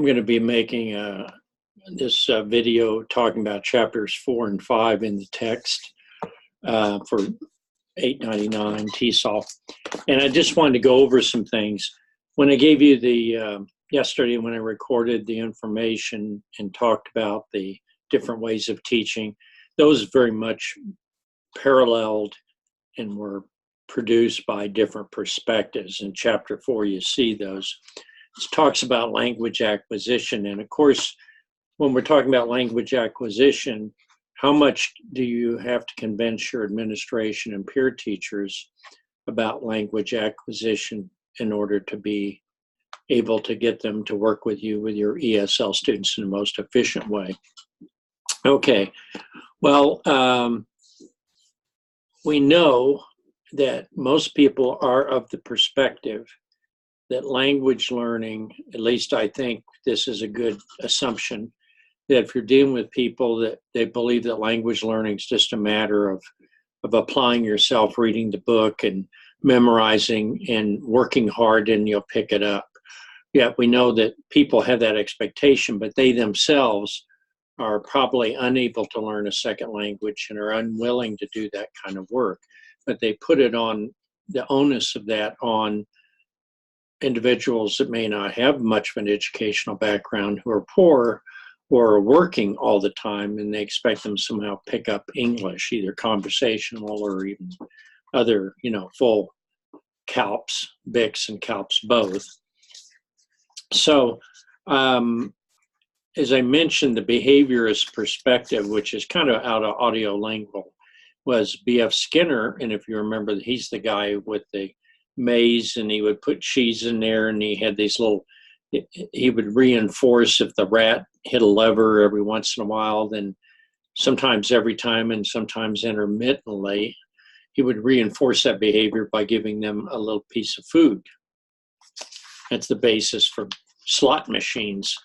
I'm going to be making this video talking about chapters 4 and 5 in the text for $8.99 TESOL. And I just wanted to go over some things. When I gave you the, yesterday when I recorded the information and talked about the different ways of teaching, those very much paralleled and were produced by different perspectives. In chapter 4, you see those. It talks about language acquisition. And of course, when we're talking about language acquisition, how much do you have to convince your administration and peer teachers about language acquisition in order to be able to get them to work with you with your ESL students in the most efficient way? Okay, well, we know that most people are of the perspective that language learning, at least I think this is a good assumption, that if you're dealing with people that they believe that language learning is just a matter of applying yourself, reading the book and memorizing and working hard and you'll pick it up. Yet we know that people have that expectation, but they themselves are probably unable to learn a second language and are unwilling to do that kind of work. But they put it on, the onus of that on individuals that may not have much of an educational background, who are poor or are working all the time, and they expect them somehow pick up English, either conversational or even other, full CALPs, BICs and CALPs both. So, as I mentioned, the behaviorist perspective, which is kind of out of audiolingual, was B.F. Skinner. And if you remember, he's the guy with the maze, and he would put cheese in there, and he had these little, he would reinforce if the rat hit a lever every once in a while, then sometimes every time and sometimes intermittently, he would reinforce that behavior by giving them a little piece of food. That's the basis for slot machines.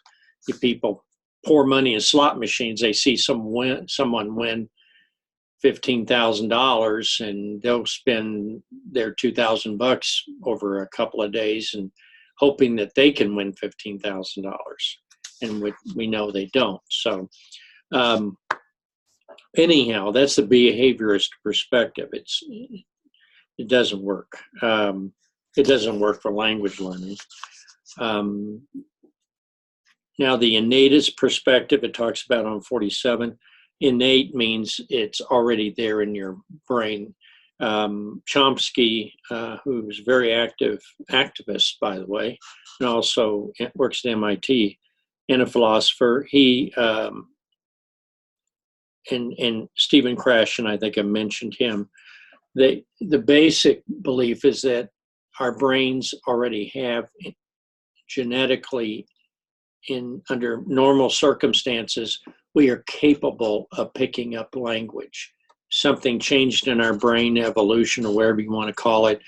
If people pour money in slot machines, they see someone win $15,000 and they'll spend their $2,000 over a couple of days and hoping that they can win $15,000. And we know they don't. So anyhow, that's the behaviorist perspective. It doesn't work. It doesn't work for language learning. Now, the innatist perspective, it talks about on 47. Innate means it's already there in your brain. Chomsky, who's a very activist, by the way, and also works at MIT, and a philosopher, he and Stephen Krashen, I think I mentioned him. The basic belief is that our brains already have genetically, under normal circumstances, we are capable of picking up language. Something changed in our brain, evolution, or whatever you want to call it,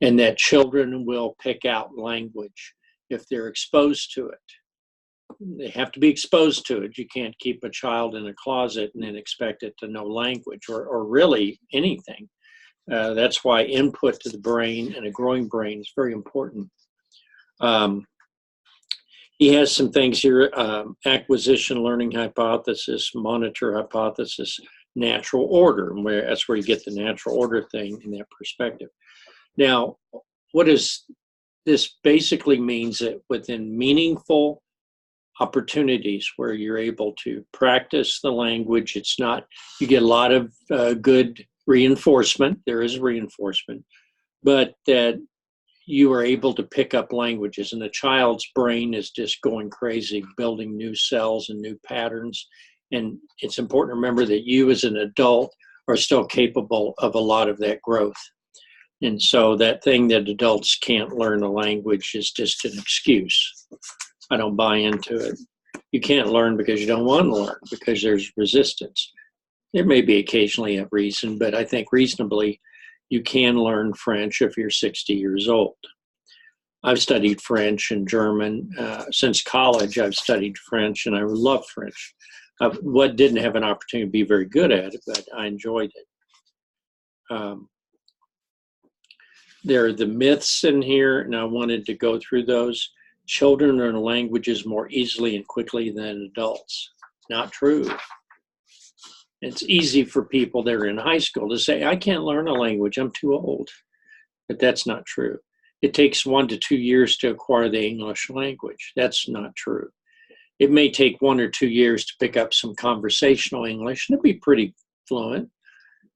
and that children will pick out language if they're exposed to it. They have to be exposed to it. You can't keep a child in a closet and then expect it to know language or really anything. That's why input to the brain and a growing brain is very important. He has some things here, acquisition learning hypothesis, monitor hypothesis, natural order, and that's where you get the natural order thing in that perspective. Now, what is this basically means that within meaningful opportunities where you're able to practice the language, it's not, you get a lot of good reinforcement, there is reinforcement, but that you are able to pick up languages, and the child's brain is just going crazy, building new cells and new patterns. And it's important to remember that you as an adult are still capable of a lot of that growth. And so that thing that adults can't learn a language is just an excuse. I don't buy into it. You can't learn because you don't want to learn, because there's resistance. There may be occasionally a reason, but I think reasonably you can learn French if you're 60 years old. I've studied French and German. Since college, I've studied French, and I love French. What didn't have an opportunity to be very good at it, but I enjoyed it. There are the myths in here, and I wanted to go through those. children learn languages more easily and quickly than adults. Not true. It's easy for people that are in high school to say, I can't learn a language, I'm too old. But that's not true. It takes 1 to 2 years to acquire the English language. That's not true. It may take 1 or 2 years to pick up some conversational English, and it'll be pretty fluent.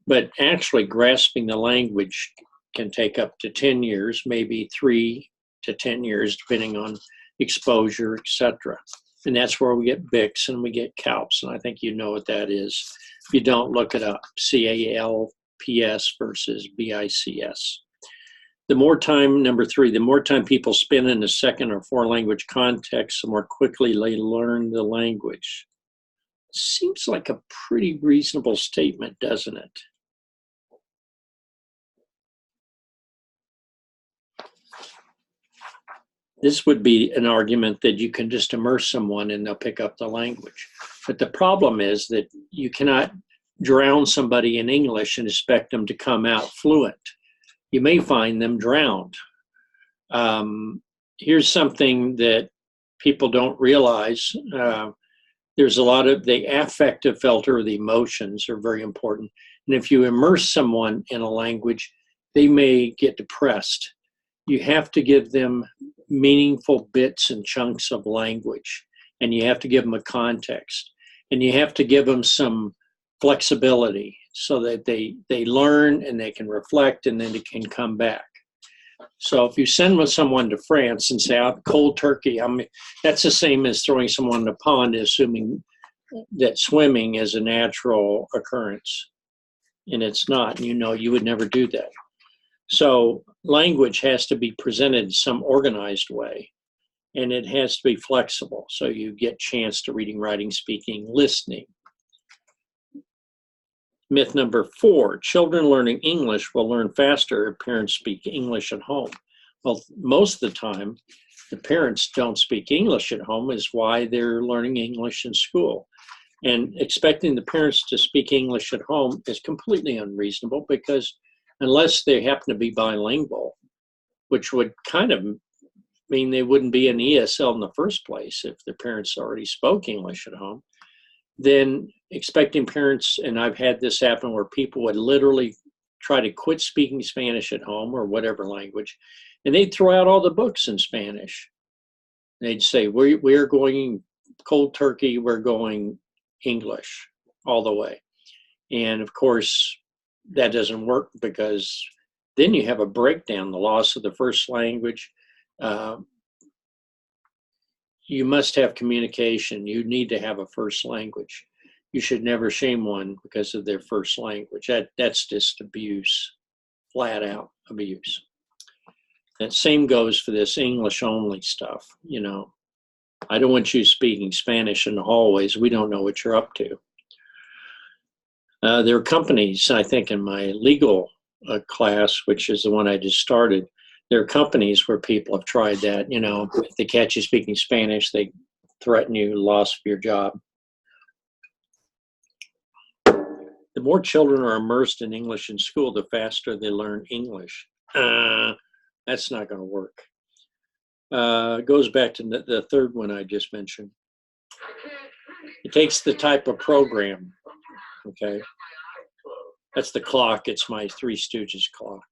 But actually grasping the language can take up to 10 years, maybe 3 to 10 years, depending on exposure, etc. And that's where we get BICS and we get CALPS, and I think you know what that is. If you don't, look it up, CALPS versus BICS. The more time, number 3, the more time people spend in a second or foreign language context, the more quickly they learn the language. Seems like a pretty reasonable statement, doesn't it? This would be an argument that you can just immerse someone and they'll pick up the language. But the problem is that you cannot drown somebody in English and expect them to come out fluent. You may find them drowned. Here's something that people don't realize. There's a lot of the affective filter, the emotions are very important. And if you immerse someone in a language, they may get depressed. You have to give them meaningful bits and chunks of language, and you have to give them a context, and you have to give them some flexibility so that they learn and they can reflect and then they can come back. So if you send someone to France and say, I'm cold turkey, that's the same as throwing someone in a pond, assuming that swimming is a natural occurrence. And it's not, and you would never do that. So language has to be presented in some organized way, and it has to be flexible. So you get chance to reading, writing, speaking, listening. Myth number 4, children learning English will learn faster if parents speak English at home. Well, most of the time, the parents don't speak English at home is why they're learning English in school. And expecting the parents to speak English at home is completely unreasonable, because unless they happen to be bilingual, which would kind of mean they wouldn't be an ESL in the first place if their parents already spoke English at home, then expecting parents, and I've had this happen where people would literally try to quit speaking Spanish at home or whatever language, and they'd throw out all the books in Spanish. They'd say, we're going cold turkey, we're going English all the way. And of course, that doesn't work, because then you have a breakdown, the loss of the first language. You must have communication. You need to have a first language. You should never shame one because of their first language. That's just abuse, flat out abuse. That same goes for this English only stuff. I don't want you speaking Spanish in the hallways. We don't know what you're up to. There are companies, I think in my legal class, which is the one I just started, there are companies where people have tried that. If they catch you speaking Spanish, they threaten you loss of your job. The more children are immersed in English in school, the faster they learn English. That's not going to work. It goes back to the third one I just mentioned. It takes the type of program. Okay, that's the clock. It's my Three Stooges clock.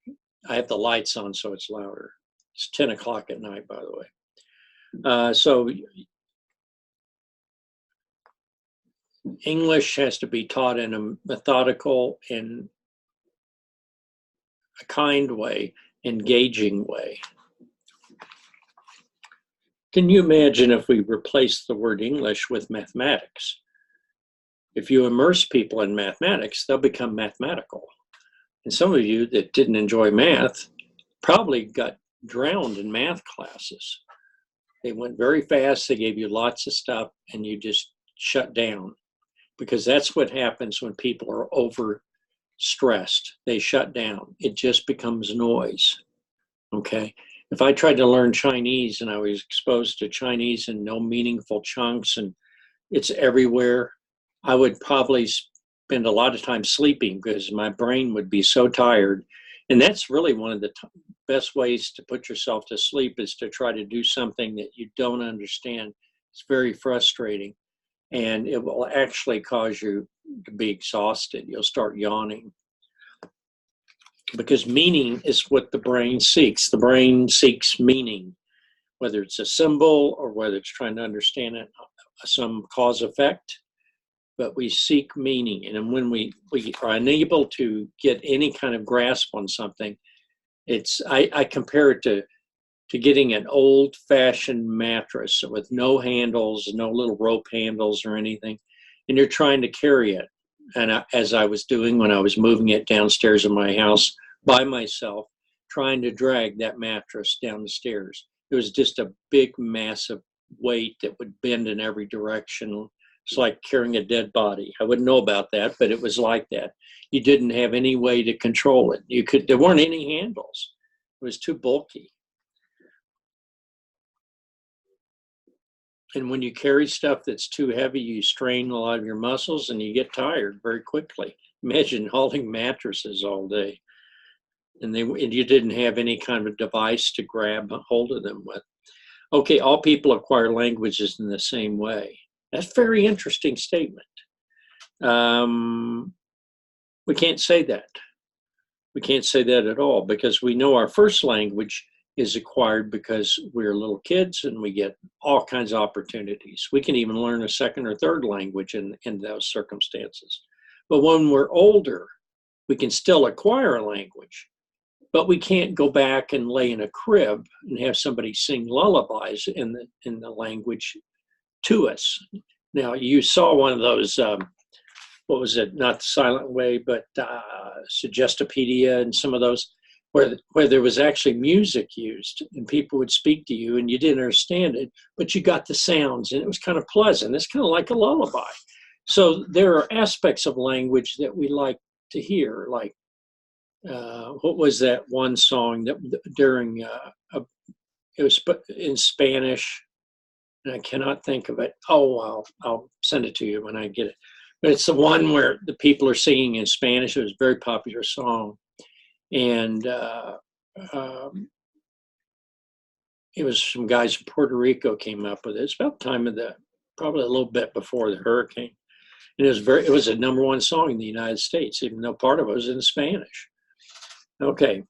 I have the lights on, so it's louder. It's 10 o'clock at night, by the way. So English has to be taught in a methodical and a kind way, engaging way. Can you imagine if we replaced the word English with mathematics? If you immerse people in mathematics, they'll become mathematical. And some of you that didn't enjoy math probably got drowned in math classes. They went very fast, they gave you lots of stuff, and you just shut down. Because that's what happens when people are overstressed. They shut down. It just becomes noise. Okay? If I tried to learn Chinese and I was exposed to Chinese in no meaningful chunks and it's everywhere, I would probably spend a lot of time sleeping because my brain would be so tired. And that's really one of the best ways to put yourself to sleep is to try to do something that you don't understand. It's very frustrating, and it will actually cause you to be exhausted. You'll start yawning, because meaning is what the brain seeks. The brain seeks meaning, whether it's a symbol or whether it's trying to understand it, some cause effect, but we seek meaning. And when we are unable to get any kind of grasp on something, I compare it to getting an old-fashioned mattress with no handles, no little rope handles or anything, and you're trying to carry it. And as I was doing when I was moving it downstairs in my house by myself, trying to drag that mattress down the stairs. It was just a big, massive weight that would bend in every direction. It's like carrying a dead body. I wouldn't know about that, but it was like that. You didn't have any way to control it. There weren't any handles. It was too bulky. And when you carry stuff that's too heavy, you strain a lot of your muscles and you get tired very quickly. Imagine hauling mattresses all day. And you didn't have any kind of device to grab a hold of them with. Okay, all people acquire languages in the same way. That's a very interesting statement. We can't say that. We can't say that at all, because we know our first language is acquired because we're little kids and we get all kinds of opportunities. We can even learn a second or third language in those circumstances. But when we're older, we can still acquire a language, but we can't go back and lay in a crib and have somebody sing lullabies in the language to us. Now, you saw one of those, what was it, not the Silent Way, but Suggestopedia and some of those, where there was actually music used and people would speak to you and you didn't understand it, but you got the sounds and it was kind of pleasant. It's kind of like a lullaby. So there are aspects of language that we like to hear, like what was that one song that during, it was in Spanish, and I cannot think of it. Oh, I'll send it to you when I get it. But it's the one where the people are singing in Spanish. It was a very popular song. And it was some guys from Puerto Rico came up with it. It's about the time of probably a little bit before the hurricane. And it was a #1 song in the United States, even though part of it was in Spanish. Okay,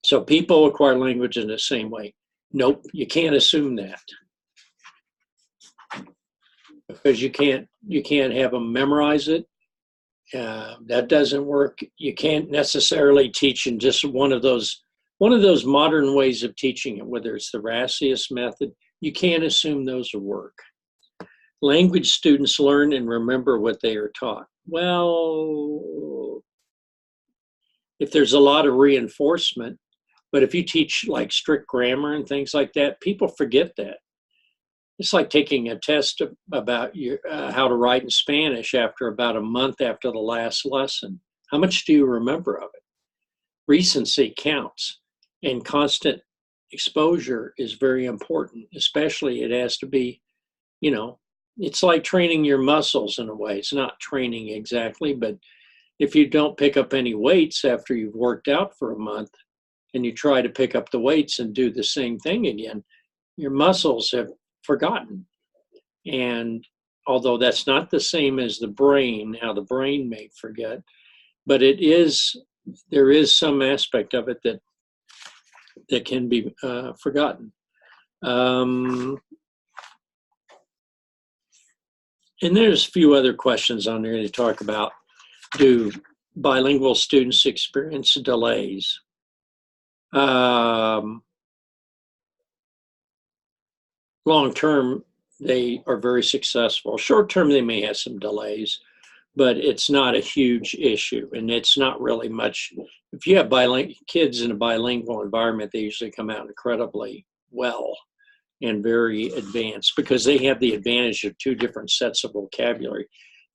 so people acquire language in the same way. Nope, you can't assume that, because you can't have them memorize it. That doesn't work. You can't necessarily teach in just one of those modern ways of teaching it, whether it's the Racius method. You can't assume those will work. Language students learn and remember what they are taught. Well, if there's a lot of reinforcement, but if you teach like strict grammar and things like that, people forget that. It's like taking a test about how to write in Spanish after about a month after the last lesson. How much do you remember of it? Recency counts, and constant exposure is very important. Especially, it has to be, it's like training your muscles in a way. It's not training exactly, but if you don't pick up any weights after you've worked out for a month and you try to pick up the weights and do the same thing again, your muscles have forgotten. And although that's not the same as the brain, how the brain may forget, but there is some aspect of it that can be forgotten. And there's a few other questions on there to talk about. Do bilingual students experience delays? Long term, they are very successful. Short term, they may have some delays, but it's not a huge issue, and it's not really much. If you have kids in a bilingual environment, they usually come out incredibly well and very advanced, because they have the advantage of two different sets of vocabulary.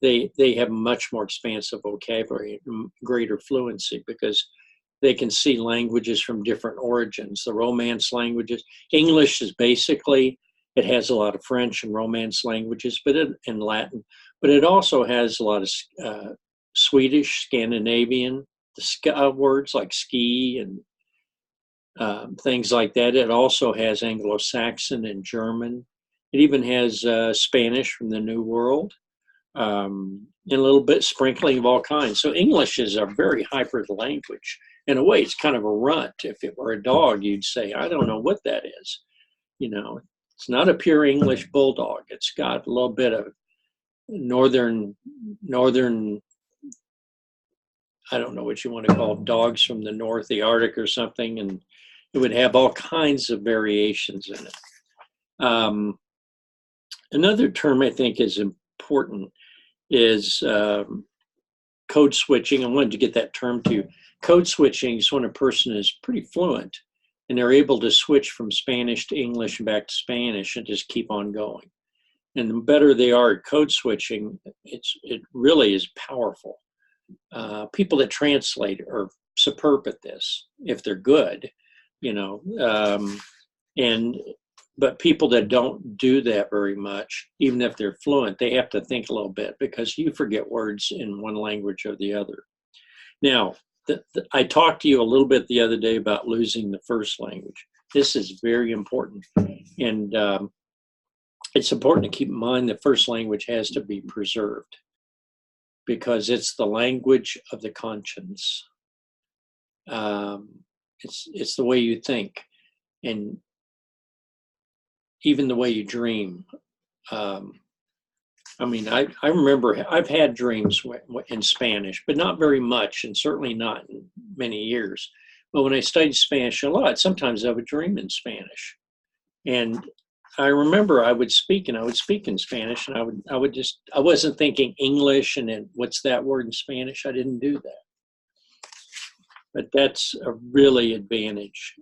They have much more expansive vocabulary and greater fluency, because they can see languages from different origins. The Romance languages, English is basically, it has a lot of French and Romance languages, and Latin, but it also has a lot of Swedish, Scandinavian, the words like ski and things like that. It also has Anglo-Saxon and German. It even has Spanish from the New World, and a little bit sprinkling of all kinds. So English is a very hybrid language. In a way, it's kind of a runt. If it were a dog, you'd say, I don't know what that is. You know, it's not a pure English bulldog. It's got a little bit of northern, I don't know what you want to call dogs from the north, the Arctic or something, and it would have all kinds of variations in it. Another term I think is important is code switching. I wanted to get that term too. Code switching is when a person is pretty fluent and they're able to switch from Spanish to English and back to Spanish and just keep on going. And the better they are at code switching, it really is powerful. People that translate are superb at this if they're good, you know. But people that don't do that very much, even if they're fluent, they have to think a little bit because you forget words in one language or the other. Now, I talked to you a little bit the other day about losing the first language. This is very important. And it's important to keep in mind the first language has to be preserved because it's the language of the conscience. It's the way you think. And even the way you dream. I mean, I remember I've had dreams in Spanish, but not very much, and certainly not in many years. But when I studied Spanish a lot, sometimes I would dream in Spanish. And I remember I would speak in Spanish, and I wasn't thinking English and then what's that word in Spanish? I didn't do that. But that's a really advantage.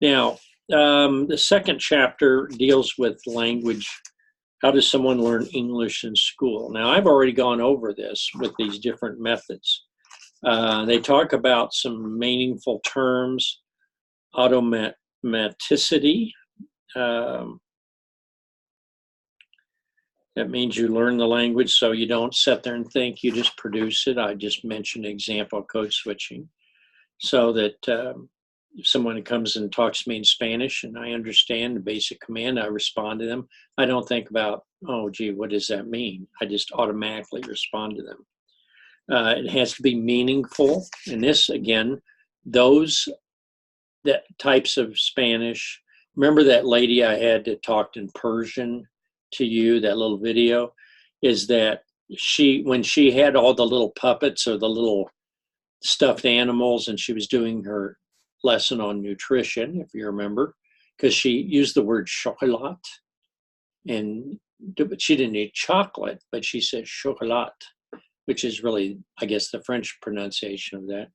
Now, the second chapter deals with language. How does someone learn English in school? Now, I've already gone over this with these different methods. They talk about some meaningful terms, automaticity. That means you learn the language so you don't sit there and think, you just produce it. I just mentioned an example of code switching so that if someone comes and talks to me in Spanish and I understand the basic command, I respond to them. I don't think about, oh, gee, what does that mean? I just automatically respond to them. It has to be meaningful. And this, again, that types of Spanish. Remember that lady I had that talked in Persian to you, that little video, is that when she had all the little puppets or the little stuffed animals and she was doing her lesson on nutrition, if you remember, because she used the word chocolat, and she didn't eat chocolate, but she said chocolat, which is really, I guess, the French pronunciation of that.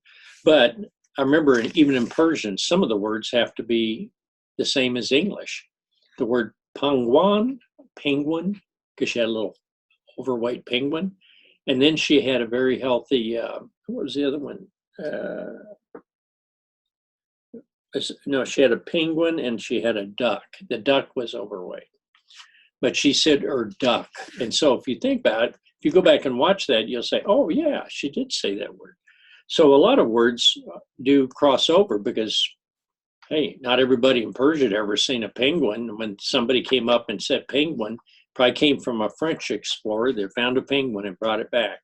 But I remember even in Persian, some of the words have to be the same as English. The word penguin, because she had a little overweight penguin, and then she had a very healthy, what was the other one? No, she had a penguin and she had a duck. The duck was overweight, but she said her duck. And so if you think about it, if you go back and watch that, you'll say, oh yeah, she did say that word. So a lot of words do cross over because, hey, not everybody in Persia had ever seen a penguin. When somebody came up and said penguin, probably came from a French explorer that found a penguin and brought it back.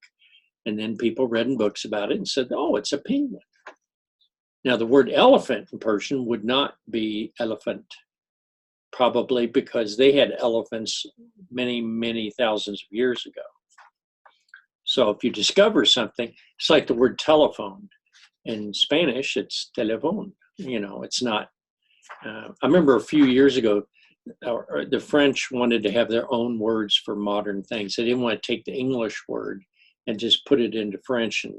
And then people read in books about it and said, oh, it's a penguin. Now, the word elephant in Persian would not be elephant, probably because they had elephants many, many thousands of years ago. So if you discover something, it's like the word telephone. In Spanish, it's teléfono. You know, it's not. I remember a few years ago, the French wanted to have their own words for modern things. They didn't want to take the English word and just put it into French and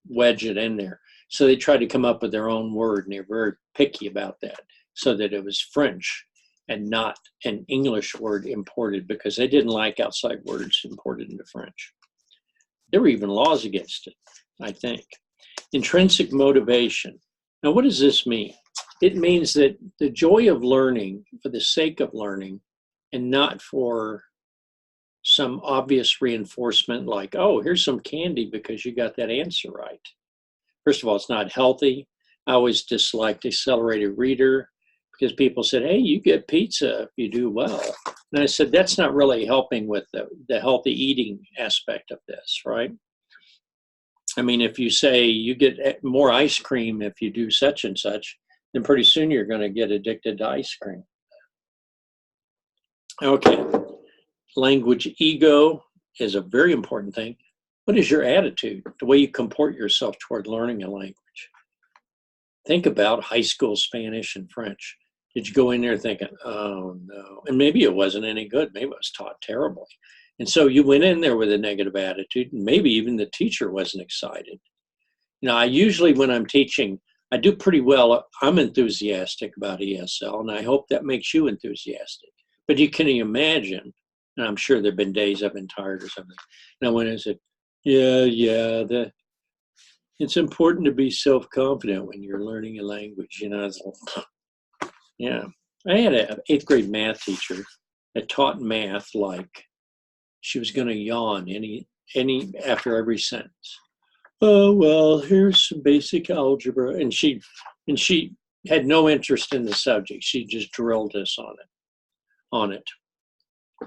wedge it in there. So they tried to come up with their own word, and they're very picky about that, so that it was French and not an English word imported, because they didn't like outside words imported into French. There were even laws against it, I think. Intrinsic motivation. Now, what does this mean? It means that the joy of learning for the sake of learning and not for some obvious reinforcement like, oh, here's some candy because you got that answer right. First of all, it's not healthy, I always disliked accelerated reader because people said, hey, you get pizza if you do well. And I said, that's not really helping with the healthy eating aspect of this, right? I mean, if you say you get more ice cream if you do such and such, then pretty soon you're going to get addicted to ice cream. Okay, language ego is a very important thing. What is your attitude, the way you comport yourself toward learning a language? Think about high school Spanish and French. Did you go in there thinking, oh no, and maybe it wasn't any good, maybe it was taught terribly. And so you went in there with a negative attitude, and maybe even the teacher wasn't excited. You know, I usually, when I'm teaching, I do pretty well. I'm enthusiastic about ESL, and I hope that makes you enthusiastic. But you can imagine, and I'm sure there have been days I've been tired or something. Now, when I said, it's important to be self-confident when you're learning a language, you know. I was like, yeah. I had an 8th grade math teacher that taught math like she was going to yawn after every sentence. Oh, well, here's some basic algebra. And she had no interest in the subject. She just drilled us on it.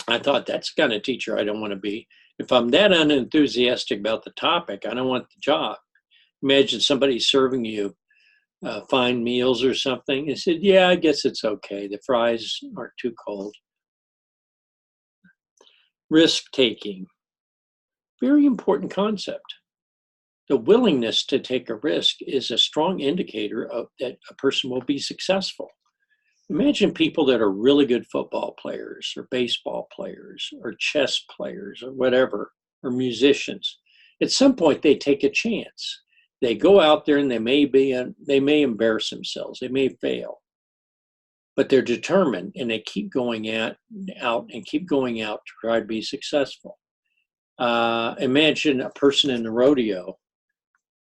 I thought, that's the kind of teacher I don't want to be. If I'm that unenthusiastic about the topic, I don't want the job. Imagine somebody serving you fine meals or something. And said, yeah, I guess it's okay. The fries aren't too cold. Risk-taking, very important concept. The willingness to take a risk is a strong indicator of that a person will be successful. Imagine people that are really good football players or baseball players or chess players or whatever, or musicians. At some point, they take a chance. They go out there and they may embarrass themselves. They may fail, but they're determined and they keep going out to try to be successful. Imagine a person in the rodeo,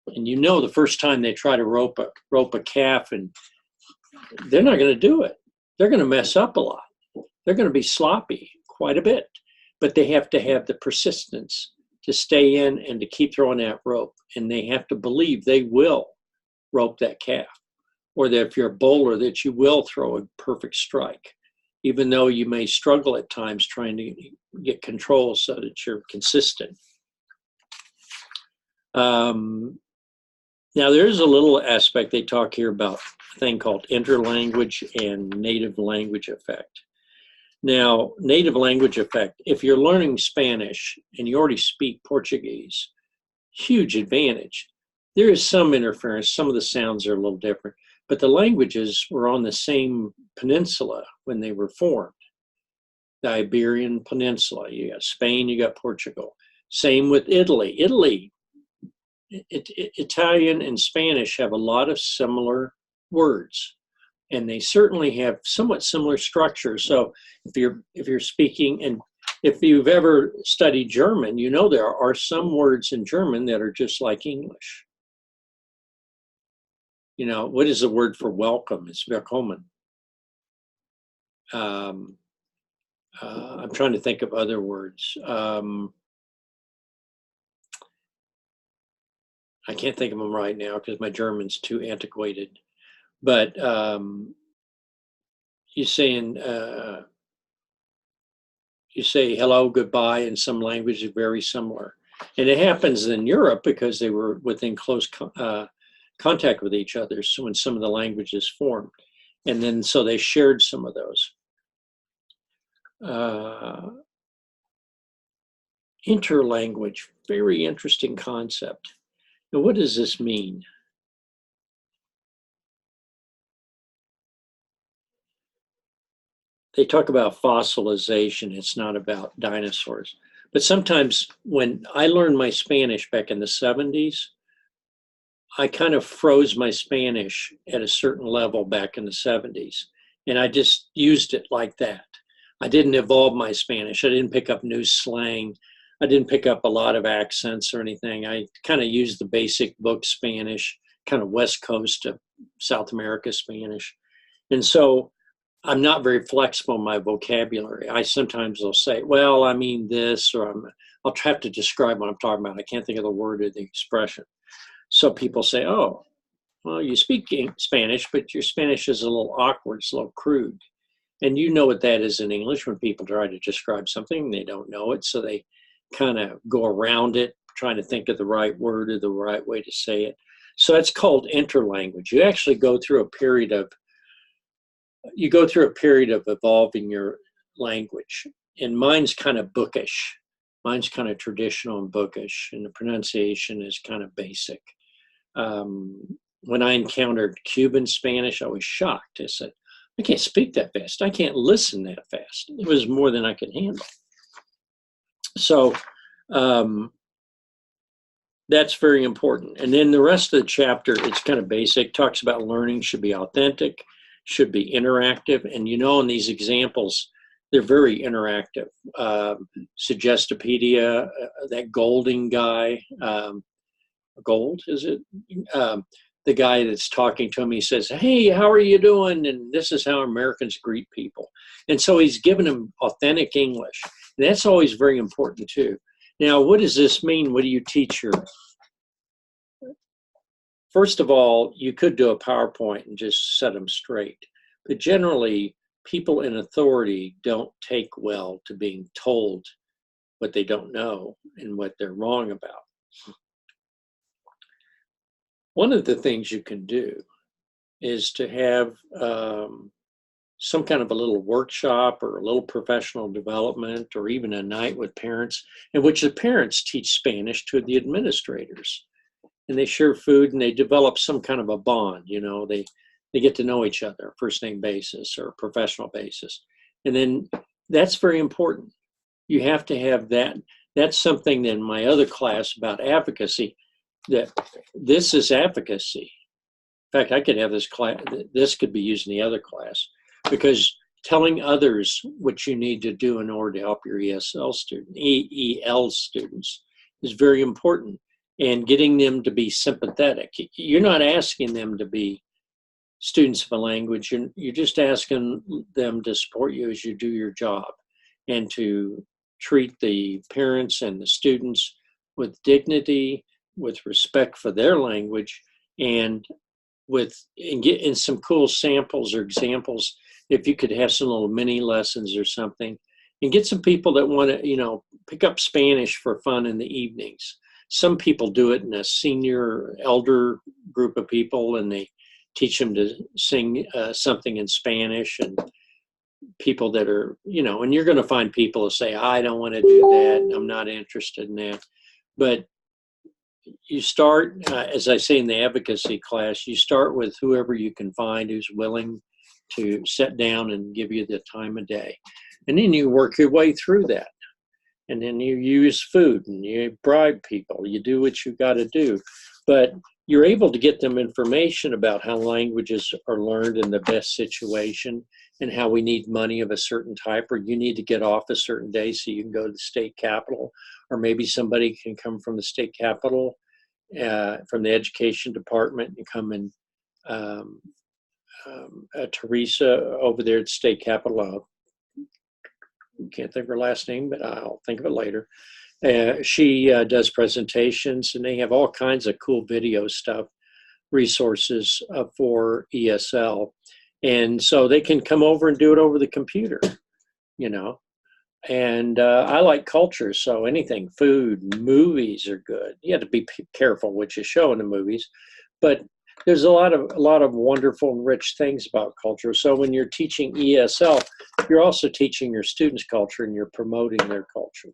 and you know the first time they try to rope a calf, and they're not going to do it. They're going to mess up a lot. They're going to be sloppy quite a bit, but they have to have the persistence to stay in and to keep throwing that rope. And they have to believe they will rope that calf, or that if you're a bowler, that you will throw a perfect strike, even though you may struggle at times trying to get control so that you're consistent. Now, there's a little aspect they talk here about, a thing called interlanguage and native language effect. Now, native language effect, if you're learning Spanish and you already speak Portuguese, huge advantage. There is some interference. Some of the sounds are a little different, but the languages were on the same peninsula when they were formed. The Iberian Peninsula, you got Spain, you got Portugal. Same with Italy. Italian and Spanish have a lot of similar words, and they certainly have somewhat similar structure. So if you're speaking, and if you've ever studied German, you know there are some words in German that are just like English. You know, what is the word for welcome? It's willkommen. I'm trying to think of other words. I can't think of them right now because my German's too antiquated. But you say hello, goodbye in some languages very similar. And it happens in Europe because they were within close contact with each other. So when some of the languages formed, and then so they shared some of those. Interlanguage, very interesting concept. Now, what does this mean? They talk about fossilization. It's not about dinosaurs. But sometimes when I learned my Spanish back in the 70s, I kind of froze my Spanish at a certain level back in the 70s. And I just used it like that. I didn't evolve my Spanish. I didn't pick up new slang. I didn't pick up a lot of accents or anything. I kind of used the basic book Spanish, kind of West Coast of South America Spanish. And so I'm not very flexible in my vocabulary. I sometimes will say, well, I mean this, or I'll have to describe what I'm talking about. I can't think of the word or the expression. So people say, oh, Well, you speak Spanish, but your Spanish is a little awkward, it's a little crude. And you know what that is in English when people try to describe something, they don't know it, so they kind of go around it, trying to think of the right word or the right way to say it. So that's called interlanguage. You actually go through a period of evolving your language. And mine's kind of bookish. Mine's kind of traditional and bookish, and the pronunciation is kind of basic. When I encountered Cuban Spanish, I was shocked. I said, I can't speak that fast. I can't listen that fast. It was more than I could handle. So that's very important. And then the rest of the chapter, it's kind of basic, talks about learning should be authentic, should be interactive. And you know, in these examples, they're very interactive. Suggestopedia, that Golding guy, Gold, is it? The guy that's talking to him, he says, hey, how are you doing? And this is how Americans greet people. And so he's given him authentic English. And that's always very important too. Now, what does this mean? What do you teach your? First of all, you could do a PowerPoint and just set them straight. But generally, people in authority don't take well to being told what they don't know and what they're wrong about. One of the things you can do is to have some kind of a little workshop or a little professional development, or even a night with parents, in which the parents teach Spanish to the administrators. And they share food and they develop some kind of a bond. You know, they get to know each other, first name basis or professional basis. And then that's very important. You have to have that. That's something in my other class about advocacy, that this is advocacy. In fact, I could have this class, this could be used in the other class, because telling others what you need to do in order to help your EL students is very important. And getting them to be sympathetic. You're not asking them to be students of a language, you're just asking them to support you as you do your job, and to treat the parents and the students with dignity, with respect for their language, and get in some cool samples or examples. If you could have some little mini lessons or something, and get some people that want to, you know, pick up Spanish for fun in the evenings. Some people do it in a senior elder group of people, and they teach them to sing something in Spanish. And people that are, you know, and you're going to find people who say, I don't want to do that, I'm not interested in that. But you start, as I say in the advocacy class, you start with whoever you can find who's willing to sit down and give you the time of day. And then you work your way through that. And then you use food and you bribe people. You do what you got to do. But you're able to get them information about how languages are learned in the best situation, and how we need money of a certain type, or you need to get off a certain day so you can go to the state capitol, or maybe somebody can come from the state capitol, from the education department, and come and Teresa over there at the state capitol. Can't think of her last name, but I'll think of it later. She does presentations, and they have all kinds of cool video stuff, resources for ESL. And so they can come over and do it over the computer, you know. And I like culture, so anything, food, movies are good. You have to be careful what you show in the movies, but there's a lot of wonderful and rich things about culture. So when you're teaching ESL, you're also teaching your students culture, and you're promoting their culture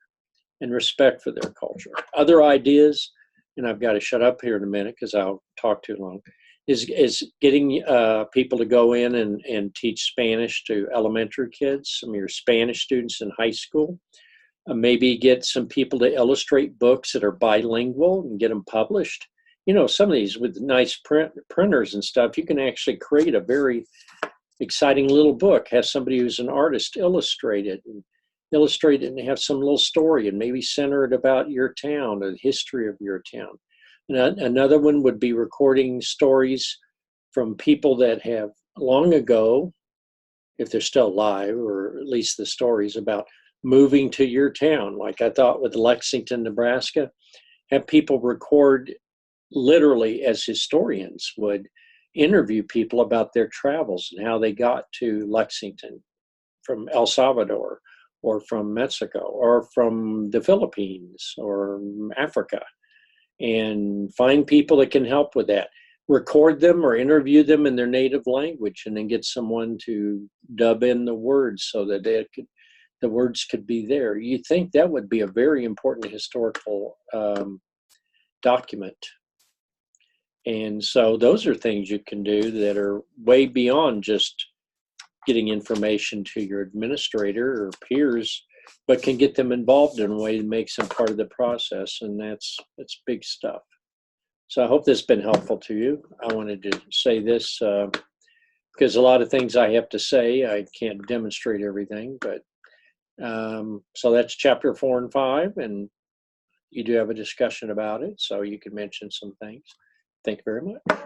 and respect for their culture. Other ideas, and I've got to shut up here in a minute because I'll talk too long, is getting people to go in and teach Spanish to elementary kids, some of your Spanish students in high school. Maybe get some people to illustrate books that are bilingual and get them published. You know, some of these with nice printers and stuff, you can actually create a very exciting little book. Have somebody who's an artist illustrate it and have some little story, and maybe center it about your town or the history of your town. And another one would be recording stories from people that have long ago, if they're still alive, or at least the stories about moving to your town. Like I thought with Lexington, Nebraska, have people record literally as historians would, interview people about their travels and how they got to Lexington from El Salvador or from Mexico or from the Philippines or Africa, and find people that can help with that. Record them or interview them in their native language, and then get someone to dub in the words so that the words could be there. You think that would be a very important historical document. And so those are things you can do that are way beyond just getting information to your administrator or peers, but can get them involved in a way that makes them part of the process. And that's big stuff. So I hope this has been helpful to you. I wanted to say this because a lot of things I have to say, I can't demonstrate everything, but so that's chapter 4 and 5, and you do have a discussion about it, so you can mention some things. Thank you very much.